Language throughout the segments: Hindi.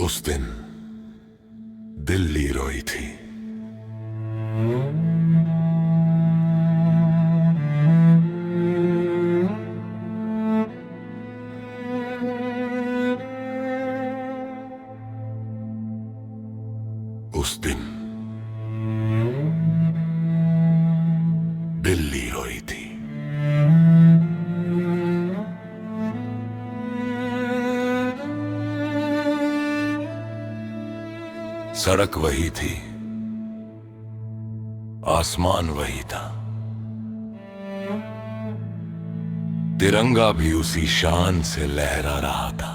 उस दिन दिल्ली रोई थी। उस दिन दिल्ली रोई थी। सड़क वही थी, आसमान वही था, तिरंगा भी उसी शान से लहरा रहा था।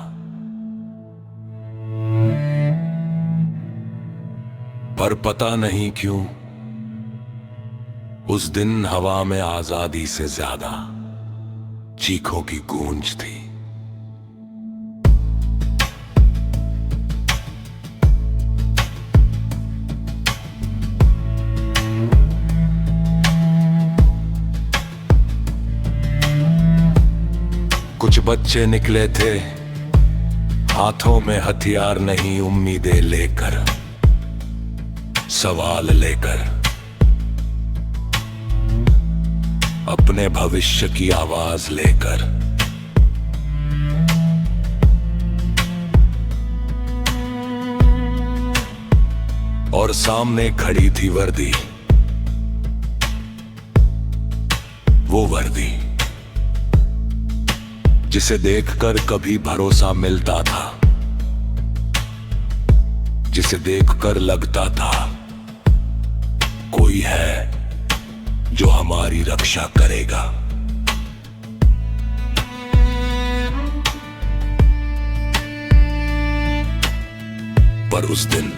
पर पता नहीं क्यों उस दिन हवा में आजादी से ज्यादा चीखों की गूंज थी। कुछ बच्चे निकले थे हाथों में हथियार नहीं, उम्मीदें लेकर, सवाल लेकर, अपने भविष्य की आवाज लेकर। और सामने खड़ी थी वर्दी, वो वर्दी जिसे देखकर कभी भरोसा मिलता था, जिसे देखकर लगता था कोई है जो हमारी रक्षा करेगा। पर उस दिन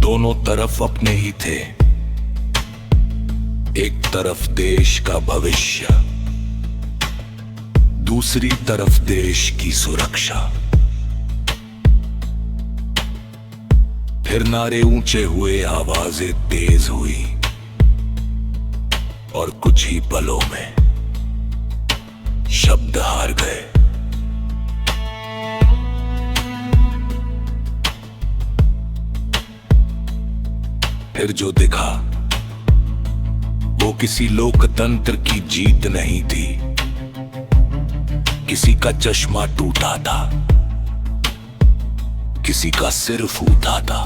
दोनों तरफ अपने ही थे, एक तरफ देश का भविष्य, दूसरी तरफ देश की सुरक्षा। फिर नारे ऊंचे हुए, आवाजें तेज हुई, और कुछ ही पलों में शब्द हार गए। फिर जो दिखा वो किसी लोकतंत्र की जीत नहीं थी, किसी का चश्मा टूटा था, किसी का सिर फूटा था,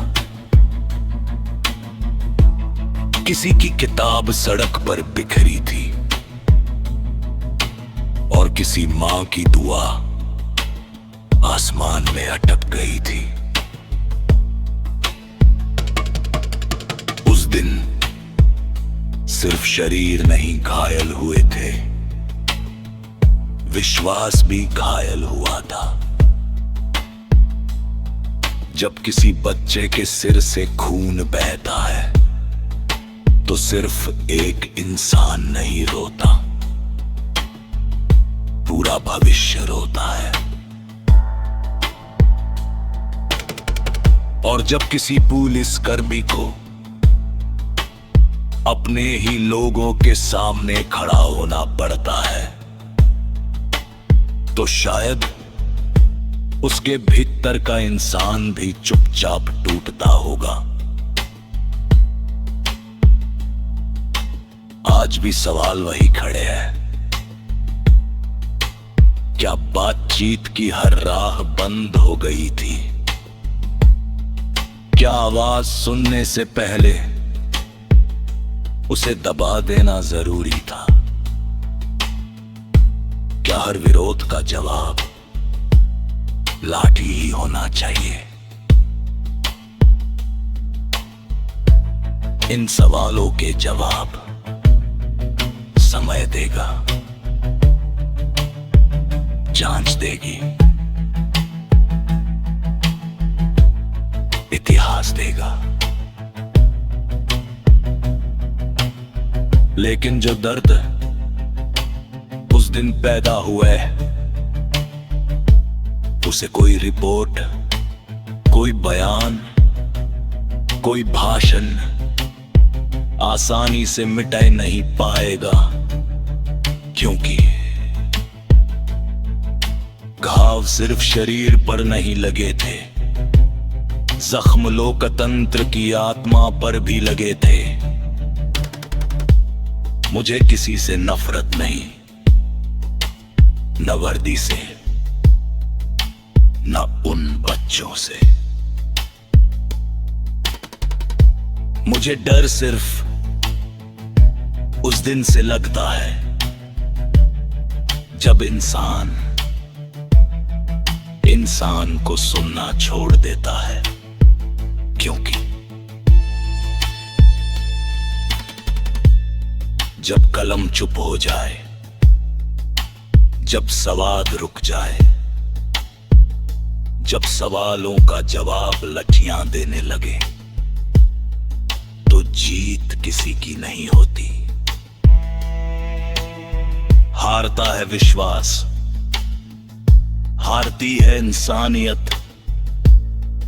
किसी की किताब सड़क पर बिखरी थी, और किसी मां की दुआ आसमान में अटक गई थी। उस दिन सिर्फ शरीर नहीं घायल हुए थे, विश्वास भी घायल हुआ था। जब किसी बच्चे के सिर से खून बहता है तो सिर्फ एक इंसान नहीं रोता, पूरा भविष्य रोता है। और जब किसी पुलिस कर्मी को अपने ही लोगों के सामने खड़ा होना पड़ता है तो शायद उसके भीतर का इंसान भी चुपचाप टूटता होगा। आज भी सवाल वही खड़े हैं, क्या बातचीत की हर राह बंद हो गई थी? क्या आवाज सुनने से पहले उसे दबा देना जरूरी था? क्या हर विरोध का जवाब लाठी ही होना चाहिए? इन सवालों के जवाब समय देगा, जांच देगी, इतिहास देगा। लेकिन जो दर्द उस दिन पैदा हुआ है उसे कोई रिपोर्ट, कोई बयान, कोई भाषण आसानी से मिटा नहीं पाएगा, क्योंकि घाव घाव सिर्फ शरीर पर नहीं लगे थे, जख्म लोकतंत्र की आत्मा पर भी लगे थे। मुझे किसी से नफरत नहीं, न वर्दी से, न उन बच्चों से। मुझे डर सिर्फ उस दिन से लगता है जब इंसान को सुनना छोड़ देता है। क्योंकि जब कलम चुप हो जाए, जब सवाद रुक जाए, जब सवालों का जवाब लठियां देने लगे, तो जीत किसी की नहीं होती। हारता है विश्वास, हारती है इंसानियत,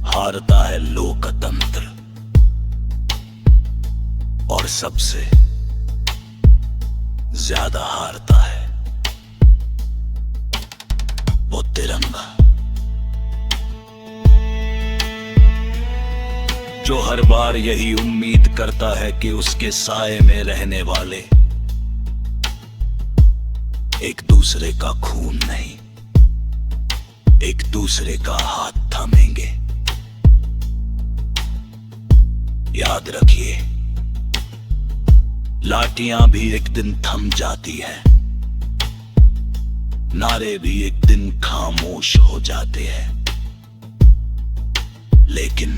हारता है लोकतंत्र, और सबसे ज्यादा हारता है वो तिरंगा, जो हर बार यही उम्मीद करता है कि उसके साए में रहने वाले एक दूसरे का खून नहीं, एक दूसरे का हाथ थामेंगे। याद रखिए, लाठियां भी एक दिन थम जाती हैं, नारे भी एक दिन खामोश हो जाते हैं, लेकिन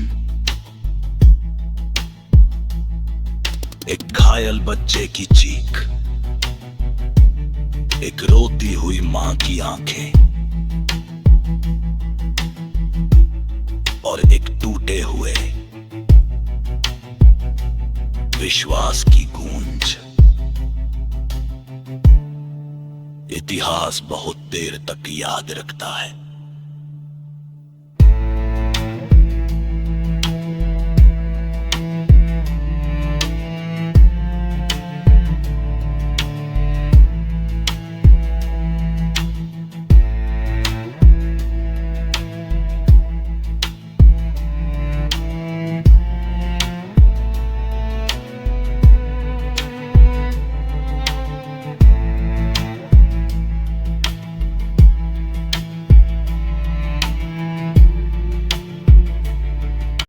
एक घायल बच्चे की चीख, एक रोती हुई मां की आंखें, और एक टूटे हुए विश्वास की गूंज इतिहास बहुत देर तक याद रखता है।